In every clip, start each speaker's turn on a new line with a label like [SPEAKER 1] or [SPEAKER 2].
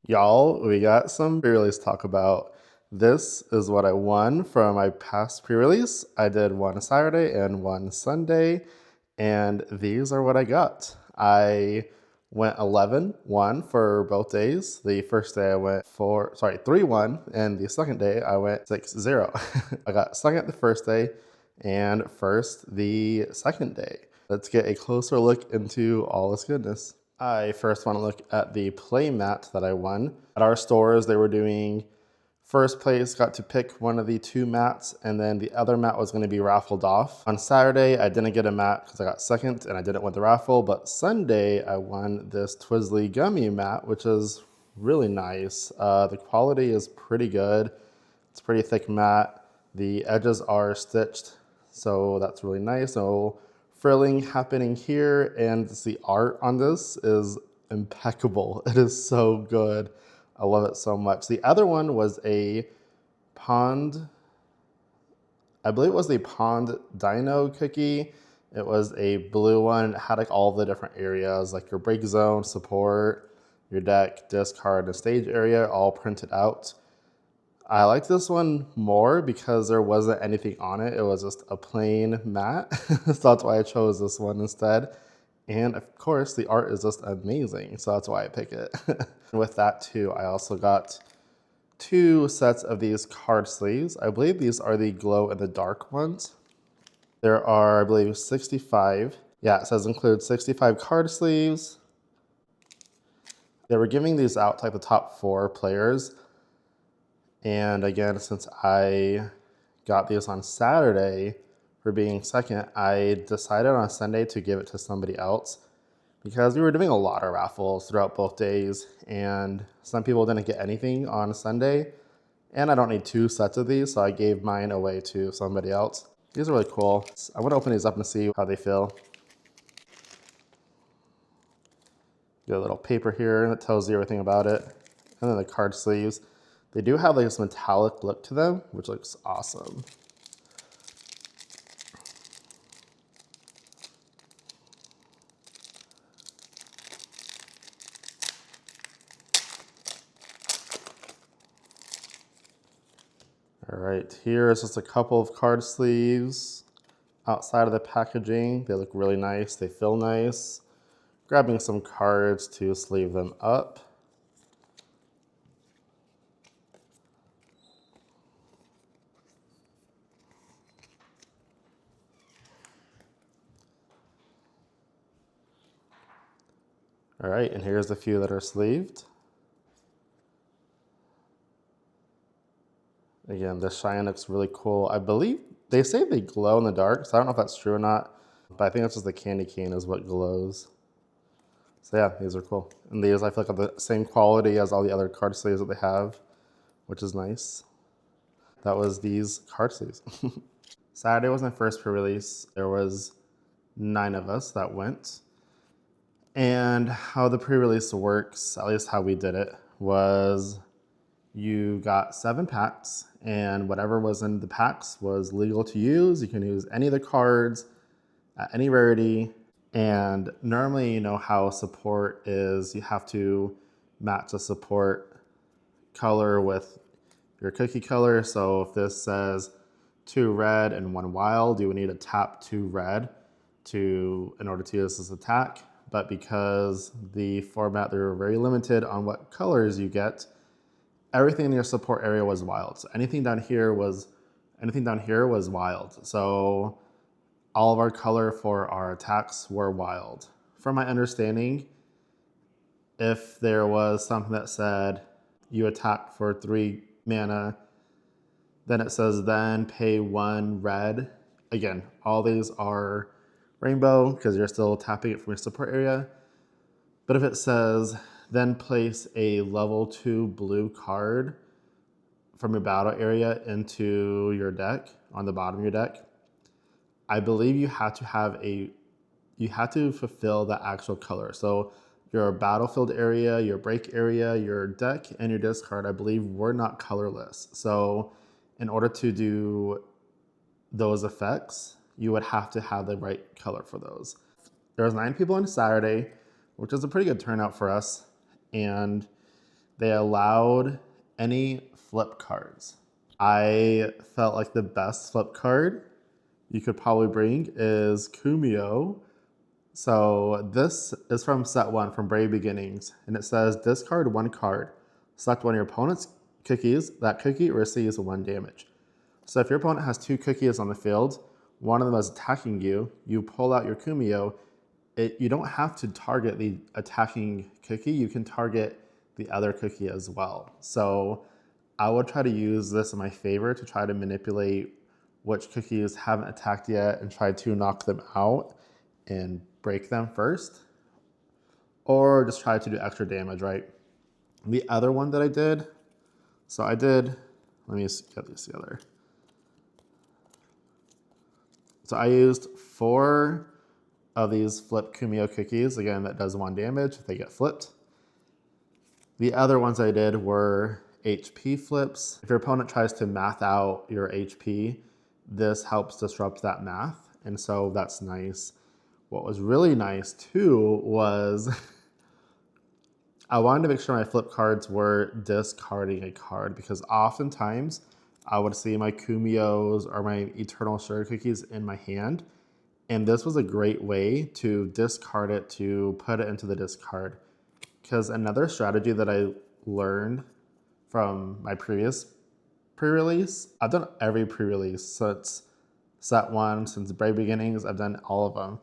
[SPEAKER 1] Y'all, we got some pre-release talk about. This is what I won from my past pre-release. I did one Saturday and one Sunday, and these are what I got. I went 11-1 for both days. The first day I went 3-1, and the second day I went 6-0. I got second the first day and first the second day. Let's get a closer look into all this goodness. I first want to look at the play mat that I won. At our stores, they were doing first place got to pick one of the two mats, and then the other mat was going to be raffled off. On Saturday, I didn't get a mat because I got second and I didn't win the raffle, but Sunday I won this Twizzly gummy mat, which is really nice. The quality is pretty good. It's pretty thick mat. The edges are stitched, so that's really nice. No frilling happening here, and the art on this is impeccable. It is so good. I love it so much. The other one was a pond, I believe it was the pond dino cookie. It was a blue one. It had like all the different areas, like your break zone, support, your deck, discard, and stage area all printed out. I liked this one more because there wasn't anything on it. It was just a plain mat. So that's why I chose this one instead. And of course, the art is just amazing. So that's why I pick it. With that too, I also got 2 sets of these card sleeves. I believe these are the glow in the dark ones. There are, I believe, 65. Yeah, it says include 65 card sleeves. They were giving these out to like the top 4 players. And again, since I got these on Saturday for being second, I decided on Sunday to give it to somebody else because we were doing a lot of raffles throughout both days, and some people didn't get anything on Sunday. And I don't need 2 sets of these, so I gave mine away to somebody else. These are really cool. I want to open these up and see how they feel. Got a little paper here that tells you everything about it. And then the card sleeves. They do have like this metallic look to them, which looks awesome. All right, here is just a couple of card sleeves outside of the packaging. They look really nice, they feel nice. Grabbing some cards to sleeve them up. All right, and here's a few that are sleeved. Again, this shine looks really cool. I believe they say they glow in the dark, so I don't know if that's true or not, but I think that's just the candy cane is what glows. So yeah, these are cool. And these I feel like are the same quality as all the other card sleeves that they have, which is nice. That was these card sleeves. Saturday was my first pre-release. There was 9 of us that went. And how the pre-release works, at least how we did it, was you got 7 packs, and whatever was in the packs was legal to use. You can use any of the cards at any rarity. And normally, you know how support is, you have to match the support color with your cookie color. So if this says 2 red and 1 wild, you would need to tap 2 red in order to use this attack. But because the format, they were very limited on what colors you get, everything in your support area was wild. So anything down here was wild. So all of our color for our attacks were wild. From my understanding, if there was something that said you attack for 3 mana, then it says then pay 1 red. Again, all these are rainbow because you're still tapping it from your support area. But if it says then place a level 2 blue card from your battle area into your deck, on the bottom of your deck, I believe you had to fulfill the actual color. So your battlefield area, your break area, your deck, and your discard, I believe, were not colorless. So in order to do those effects, you would have to have the right color for those. There was 9 people on Saturday, which is a pretty good turnout for us. And they allowed any flip cards. I felt like the best flip card you could probably bring is Kumio. So this is from set 1 from Brave Beginnings, and it says discard 1 card. Select one of your opponent's cookies. That cookie receives 1 damage. So if your opponent has 2 cookies on the field, one of them is attacking you, you pull out your Kumio. You don't have to target the attacking cookie, you can target the other cookie as well. So I would try to use this in my favor to try to manipulate which cookies haven't attacked yet and try to knock them out and break them first, or just try to do extra damage, right? The other one that I did, let me get these together. So I used 4 of these flip Kumio cookies. Again, that does 1 damage if they get flipped. The other ones I did were HP flips. If your opponent tries to math out your HP, this helps disrupt that math, and so that's nice. What was really nice too was I wanted to make sure my flip cards were discarding a card, because oftentimes I would see my Kumios or my Eternal Sugar Cookies in my hand, and this was a great way to discard it, to put it into the discard. Because another strategy that I learned from my previous pre-release, I've done every pre-release since set 1, since Brave Beginnings, I've done all of them.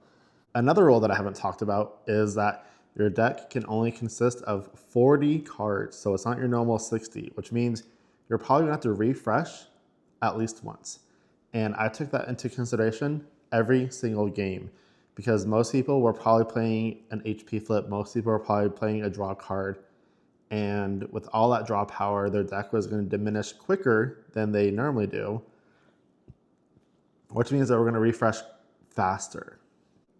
[SPEAKER 1] Another rule that I haven't talked about is that your deck can only consist of 40 cards, so it's not your normal 60, which means you're probably gonna have to refresh at least once. And I took that into consideration every single game, because most people were probably playing an HP flip, most people were probably playing a draw card, and with all that draw power, their deck was gonna diminish quicker than they normally do, which means that we're gonna refresh faster.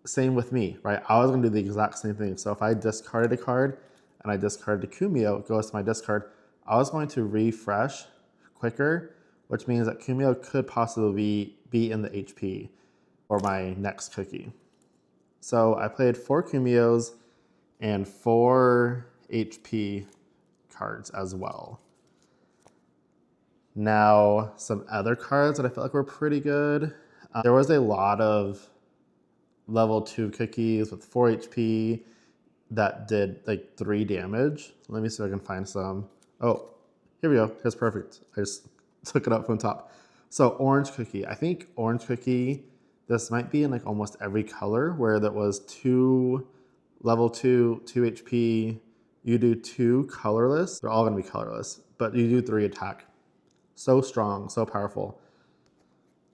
[SPEAKER 1] Same with me, right? I was gonna do the exact same thing. So if I discarded a card and I discarded a Kumio, it goes to my discard, I was going to refresh quicker, which means that Kumio could possibly be in the HP for my next cookie. So I played 4 Kumios and 4 HP cards as well. Now, some other cards that I felt like were pretty good. There was a lot of level 2 cookies with 4 HP that did like 3 damage. Let me see if I can find some. Oh, here we go. Here's perfect. I just took it up from top. So orange cookie. I think orange cookie, this might be in like almost every color, where that was 2 level 2, 2 HP. You do 2 colorless. They're all gonna be colorless, but you do 3 attack. So strong, so powerful.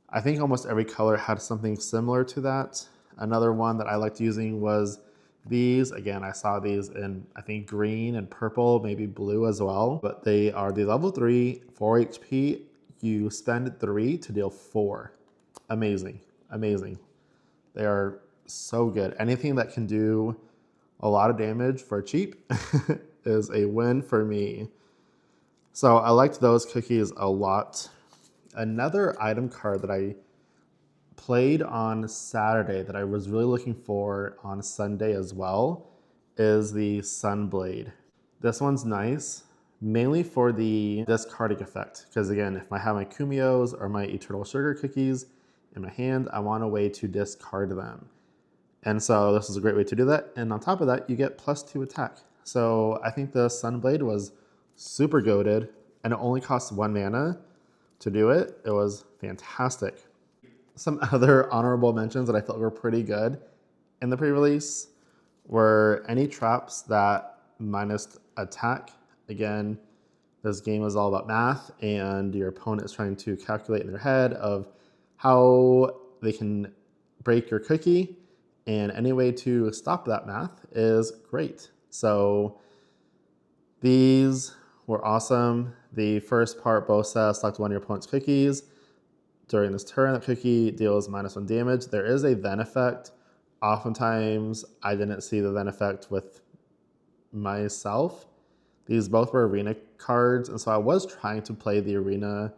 [SPEAKER 1] I think almost every color had something similar to that. Another one that I liked using was these. Again, I saw these in, I think, green and purple, maybe blue as well. But they are the level 3, 4 HP. You spend 3 to deal 4. Amazing, amazing. They are so good. Anything that can do a lot of damage for cheap is a win for me. So I liked those cookies a lot. Another item card that I played on Saturday that I was really looking for on Sunday as well is the Sunblade. This one's nice, mainly for the discarding effect, because again, if I have my Kumios or my Eternal Sugar Cookies in my hand, I want a way to discard them. And so this is a great way to do that. And on top of that, you get +2 attack. So I think the Sunblade was super goated, and it only costs 1 mana to do it. It was fantastic. Some other honorable mentions that I felt were pretty good in the pre-release were any traps that minus attack. Again, this game is all about math, and your opponent is trying to calculate in their head of how they can break your cookie, and any way to stop that math is great. So these were awesome. The first part both says select one of your opponent's cookies. During this turn, that cookie deals -1 damage. There is a then effect. Oftentimes, I didn't see the then effect with myself. These both were arena cards, and so I was trying to play the arena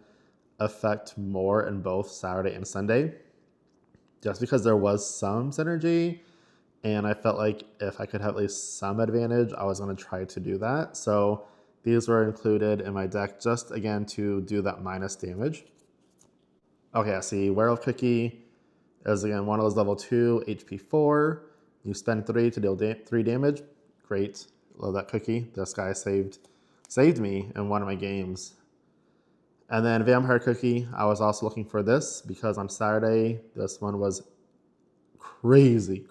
[SPEAKER 1] effect more in both Saturday and Sunday, just because there was some synergy, and I felt like if I could have at least some advantage, I was going to try to do that. So These were included in my deck just, again, to do that minus damage. Okay, I see Werewolf Cookie is, again, one of those level 2, HP 4. You spend 3 to deal 3 damage. Great. Love that cookie. This guy saved me in one of my games. And then Vampire Cookie, I was also looking for this because on Saturday, this one was crazy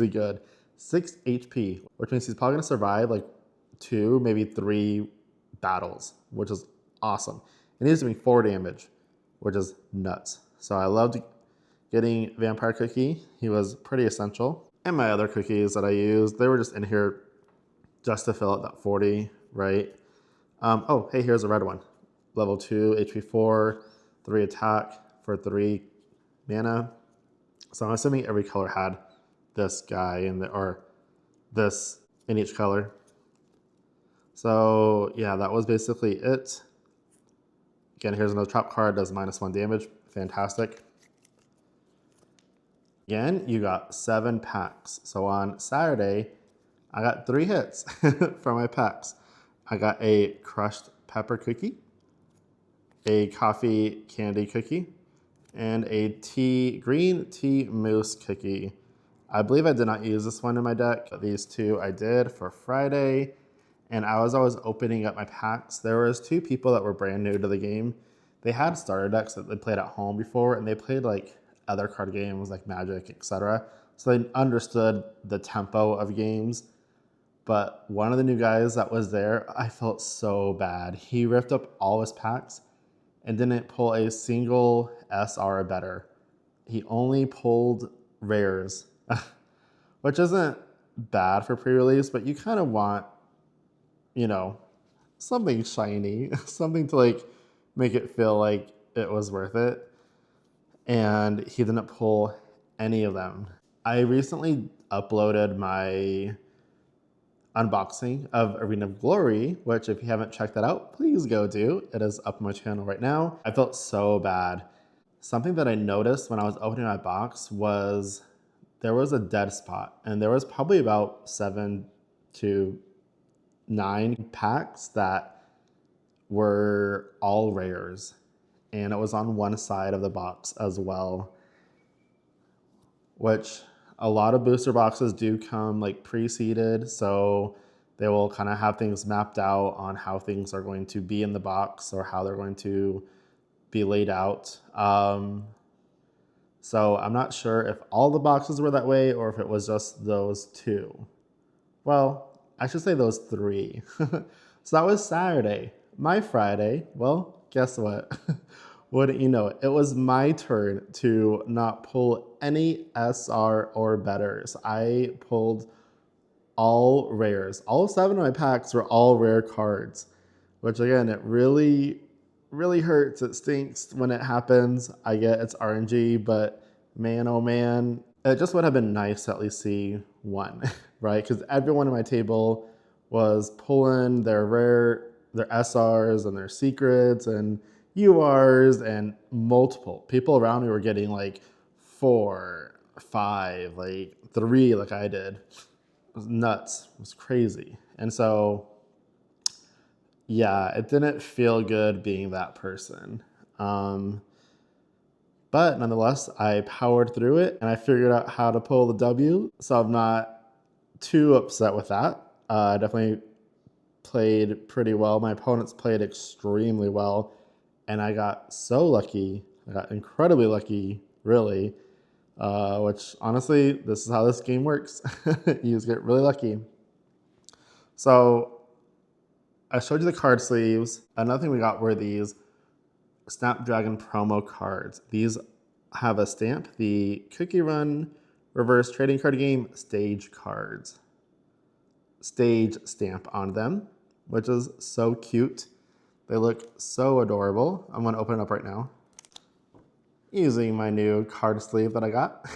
[SPEAKER 1] good. 6 HP, which means he's probably going to survive like 2, maybe 3 battles, which is awesome. And he's doing 4 damage, which is nuts. So I loved getting Vampire Cookie. He was pretty essential. And my other cookies that I used, they were just in here just to fill out that 40, right? Oh, hey, here's a red one. Level 2, HP 4, 3 attack for 3 mana. So I'm assuming every color had this guy or this in each color. So yeah, that was basically it. Again, here's another trap card, does -1 damage. Fantastic. Again, you got 7 packs. So on Saturday, I got 3 hits from my packs. I got a crushed pepper cookie, a coffee candy cookie, and a green tea mousse cookie. I believe I did not use this one in my deck, but these 2 I did for Friday. And I was always opening up my packs. There was 2 people that were brand new to the game. They had starter decks that they played at home before, and they played like other card games like Magic, etc. So they understood the tempo of games. But one of the new guys that was there, I felt so bad. He ripped up all his packs and didn't pull a single SR or better. He only pulled rares, which isn't bad for pre-release, but you kind of want, you know, something shiny, something to like make it feel like it was worth it. And he didn't pull any of them. I recently uploaded my unboxing of Arena of Glory, which if you haven't checked that out, please go do. It is up on my channel right now. I felt so bad. Something that I noticed when I was opening my box was there was a dead spot, and there was probably about 7 to 9 packs that were all rares, and it was on one side of the box as well, which a lot of booster boxes do come like pre-seeded, so they will kind of have things mapped out on how things are going to be in the box or how they're going to be laid out. So I'm not sure if all the boxes were that way or if it was just those 2. Well, I should say those 3. So that was Saturday. My Friday, well, guess what? Wouldn't you know it? It was my turn to not pull any SR or betters. I pulled all rares. All 7 of my packs were all rare cards, which again, it really hurts. It stinks when it happens. I get it's RNG, but man, oh man, it just would have been nice to at least see 1, right? Because everyone at my table was pulling their SRs and their secrets and URs, and multiple people around me were getting like 4, 5, like 3, like I did. It was nuts. It was crazy. And so, yeah, it didn't feel good being that person. But nonetheless, I powered through it and I figured out how to pull the W. So I'm not too upset with that. I definitely played pretty well. My opponents played extremely well. And I got so lucky. I got incredibly lucky, really. Which honestly, this is how this game works. You just get really lucky. So I showed you the card sleeves. Another thing we got were these Snapdragon promo cards. These have a stamp, the CookieRun Braverse trading card game stage cards. Stage stamp on them, which is so cute. They look so adorable. I'm gonna open it up right now using my new card sleeve that I got.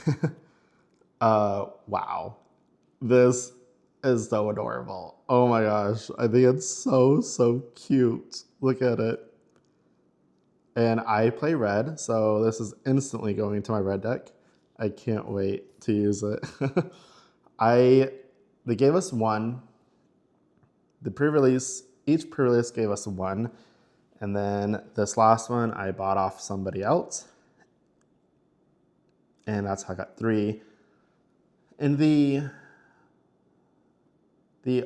[SPEAKER 1] Wow. This is so adorable. Oh my gosh. I think it's so cute. Look at it. And I play red, so this is instantly going to my red deck. I can't wait to use it. They gave us 1. The pre-release Each pre-release gave us one. And then this last one, I bought off somebody else. And that's how I got 3. And the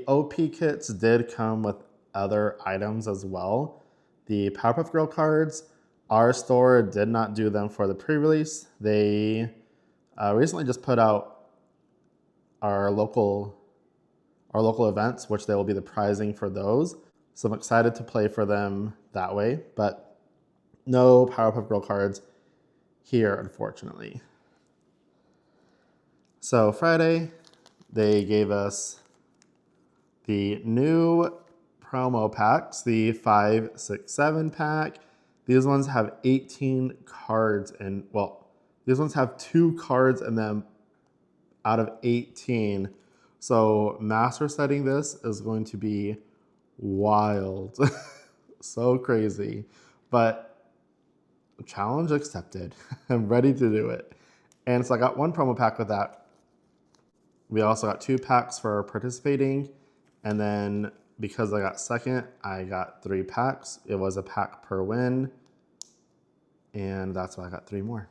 [SPEAKER 1] OP kits did come with other items as well. The Powerpuff Girl cards, our store did not do them for the pre-release. They recently just put out our local events, which they will be the prizing for those. So I'm excited to play for them that way, but no Powerpuff Girl cards here, unfortunately. So Friday, they gave us the new promo packs, the 5, 6, 7 pack. These ones have 18 cards and, well, these ones have 2 cards in them out of 18. So master setting this is going to be wild. So crazy. But challenge accepted. I'm ready to do it. And so I got 1 promo pack with that. We also got 2 packs for participating. And then because I got second, I got 3 packs. It was a pack per win. And that's why I got 3 more.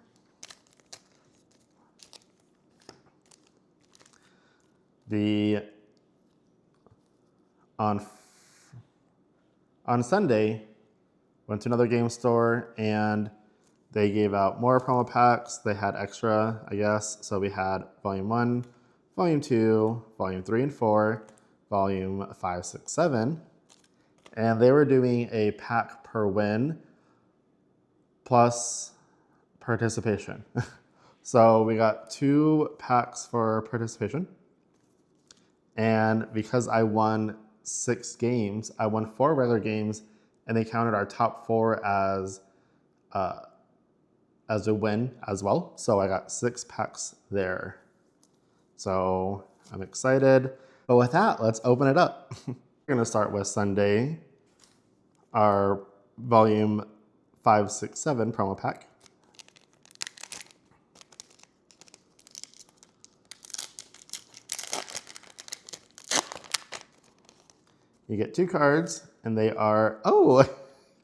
[SPEAKER 1] On Sunday, went to another game store and they gave out more promo packs. They had extra, I guess. So we had Volume 1, Volume 2, Volume 3 and 4, Volume 5, 6, 7. And they were doing a pack per win plus participation. So we got 2 packs for participation. And because I won 6 games, I won 4 regular games, and they counted our top 4 as a win as well. So I got 6 packs there. So I'm excited. But with that, let's open it up. We're gonna start with Sunday, our volume 5, 6, 7 promo pack. You get 2 cards, and they are, oh,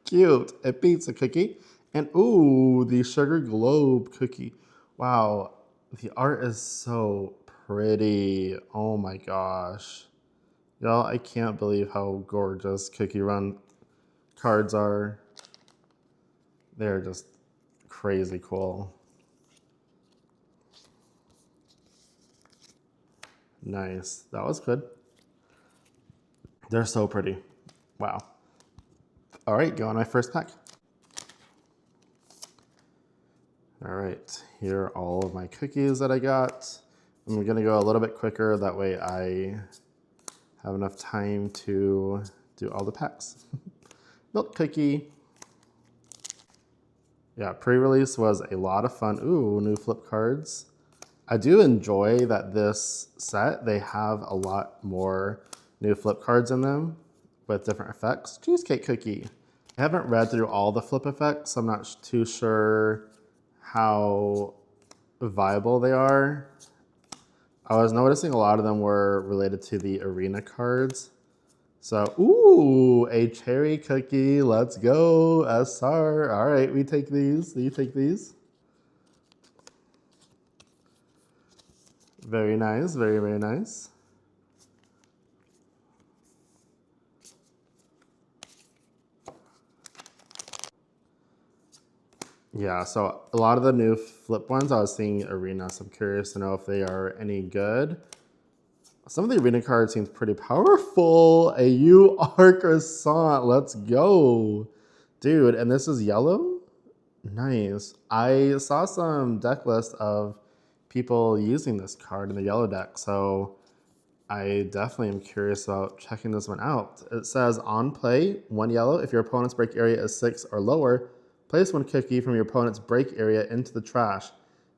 [SPEAKER 1] cute, a pizza cookie, and ooh, the sugar globe cookie. Wow, the art is so pretty. Oh my gosh. Y'all, I can't believe how gorgeous CookieRun cards are. They're just crazy cool. Nice, that was good. They're so pretty. Wow. All right, go on my first pack. All right, here are all of my cookies that I got. I'm gonna go a little bit quicker, that way I have enough time to do all the packs. Milk cookie. Yeah, pre-release was a lot of fun. Ooh, new flip cards. I do enjoy that this set, they have a lot more new flip cards in them with different effects. Cheesecake cookie. I haven't read through all the flip effects, so I'm not too sure how viable they are. I was noticing a lot of them were related to the arena cards. So, ooh, a cherry cookie. Let's go, SR. All right, we take these. You take these. Very nice, very, very nice. Yeah, so a lot of the new flip ones, I was seeing arena, so I'm curious to know if they are any good. Some of the arena cards seems pretty powerful. A UR croissant, let's go. Dude, and this is yellow? Nice. I saw some deck lists of people using this card in the yellow deck, so I definitely am curious about checking this one out. It says on play, 1 yellow. If your opponent's break area is 6 or lower, place 1 cookie from your opponent's break area into the trash.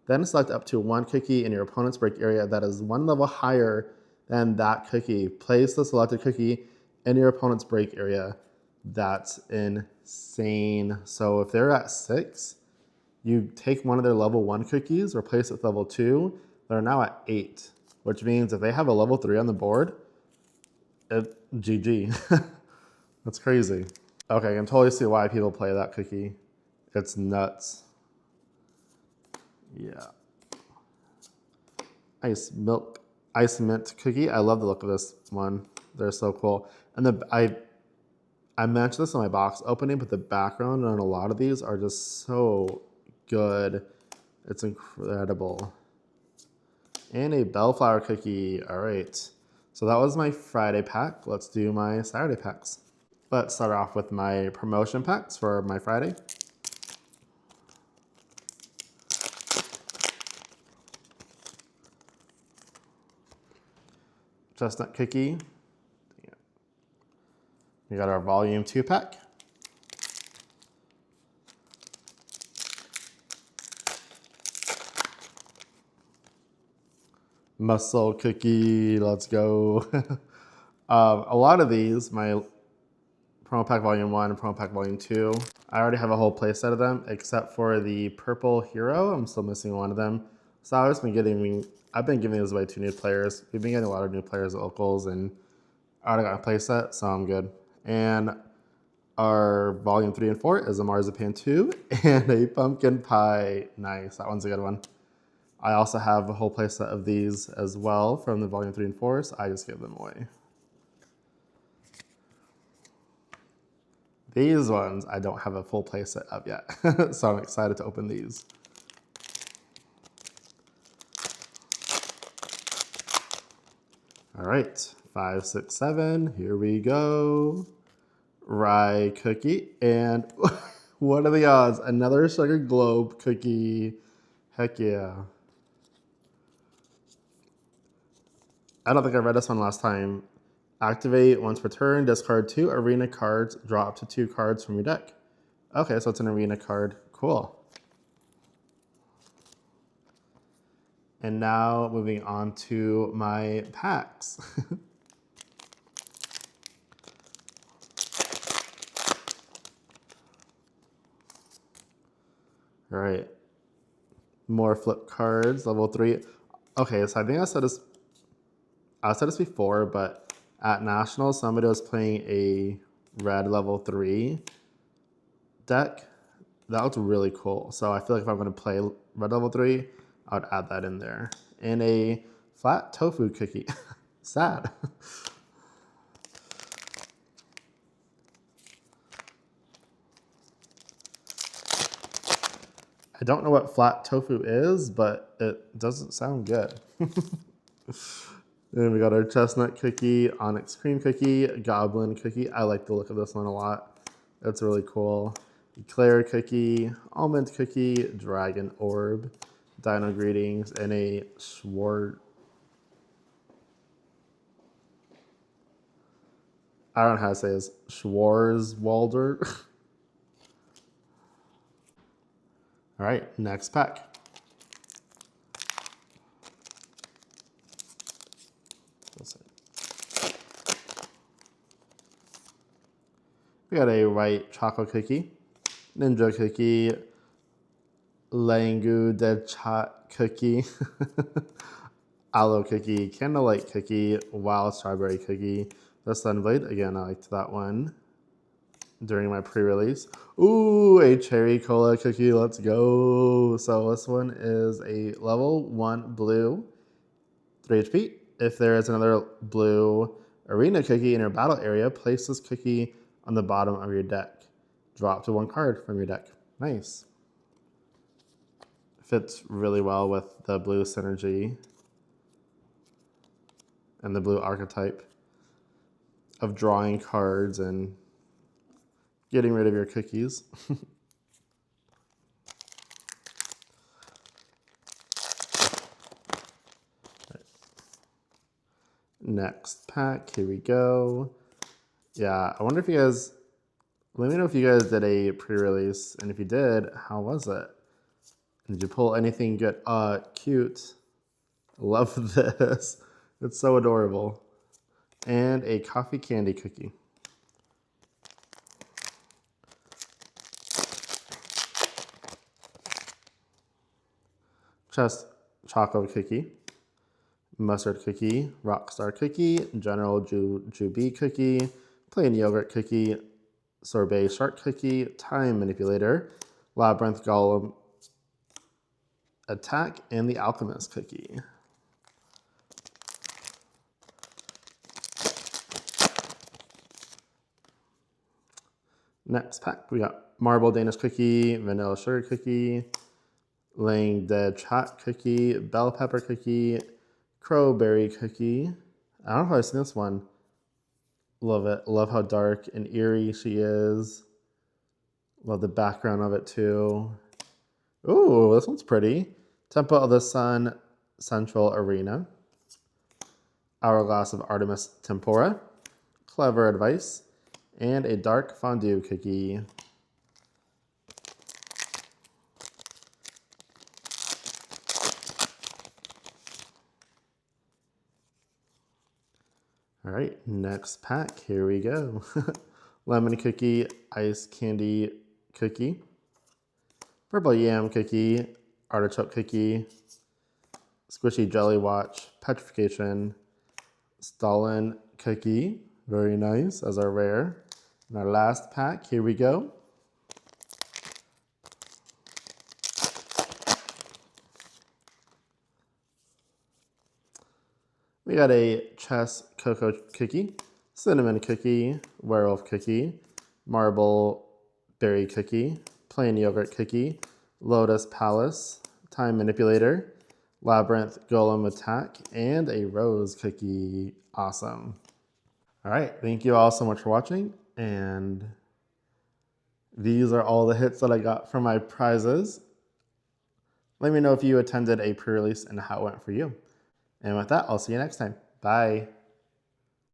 [SPEAKER 1] Then select up to 1 cookie in your opponent's break area that is 1 level higher than that cookie. Place the selected cookie in your opponent's break area. That's insane. So if they're at 6, you take one of their level 1 cookies, replace it with level 2, they're now at 8. Which means if they have a level 3 on the board, GG. That's crazy. Okay, I can totally see why people play that cookie. It's nuts. Yeah. Ice mint cookie. I love the look of this one. They're so cool. And I mentioned this in my box opening, but the background on a lot of these are just so good. It's incredible. And a bellflower cookie. All right. So that was my Friday pack. Let's do my Saturday packs. Let's start off with my promotion packs for my Friday. Chestnut cookie. We got our volume 2 pack. Muscle cookie, let's go. A lot of these, my promo pack volume 1 and promo pack volume 2, I already have a whole play set of them, except for the purple hero. I'm still missing one of them. So I've been giving these away to new players. We've been getting a lot of new players at locals, and I already got a play set, so I'm good. And our volume 3 and 4 is a marzipan 2 and a pumpkin pie. Nice, that one's a good one. I also have a whole playset of these as well from the volume 3 and 4, so I just give them away. These ones I don't have a full playset of yet, so I'm excited to open these. All right, 5, 6, 7, here we go. Rye cookie, and what are the odds? Another sugar globe cookie. Heck yeah. I don't think I read this one last time. Activate once per turn, discard 2 arena cards, draw up to 2 cards from your deck. Okay, so it's an arena card. Cool. And now moving on to my packs. All right. More flip cards, level 3. Okay, so I think I said this before, but at Nationals, somebody was playing a red level 3 deck. That looks really cool. So I feel like if I'm going to play red level 3, I would add that in there. And a flat tofu cookie. Sad. I don't know what flat tofu is, but it doesn't sound good. Then we got our chestnut cookie, onyx cream cookie, goblin cookie. I like the look of this one a lot. It's really cool. Eclair cookie, almond cookie, dragon orb, dino greetings, and a I don't know how to say this, Schwarzwalder. All right, next pack. We got a white chocolate cookie, ninja cookie, Langu de Chat cookie, aloe cookie, candlelight cookie, wild strawberry cookie, the Sunblade. Again, I liked that one during my pre-release. Ooh, a cherry cola cookie. Let's go. So this one is a level 1 blue, 3 HP. If there is another blue arena cookie in your battle area, place this cookie on the bottom of your deck. Draw up to 1 card from your deck. Nice. Fits really well with the blue synergy and the blue archetype of drawing cards and getting rid of your cookies. Next pack, here we go. Yeah, I wonder if you guys, let me know if you guys did a pre-release, and if you did, how was it? Did you pull anything good? Cute. Love this. It's so adorable. And a coffee candy cookie. Just chocolate cookie, mustard cookie, rockstar cookie, general Juby cookie, plain yogurt cookie, sorbet shark cookie, time manipulator, labyrinth golem attack, and the alchemist cookie. Next pack, we got marble Danish cookie, vanilla sugar cookie, laying dead chat cookie, bell pepper cookie, crowberry cookie. I don't know if I've seen this one. Love it. Love how dark and eerie she is. Love the background of it too. Ooh, this one's pretty. Temple of the Sun Central Arena. Hourglass of Artemis Tempora. Clever Advice. And a dark fondue cookie. All right, next pack, here we go. Lemon cookie, ice candy cookie, purple yam cookie, artichoke cookie, squishy jelly watch, petrification, Stalin cookie, very nice as our rare. And our last pack, here we go. We got a chess cocoa cookie, cinnamon cookie, werewolf cookie, marble berry cookie, plain yogurt cookie, lotus palace, time manipulator, labyrinth golem attack, and a rose cookie. Awesome. All right, thank you all so much for watching, and these are all the hits that I got from my prizes. Let me know if you attended a pre-release and how it went for you. And with that, I'll see you next time. Bye.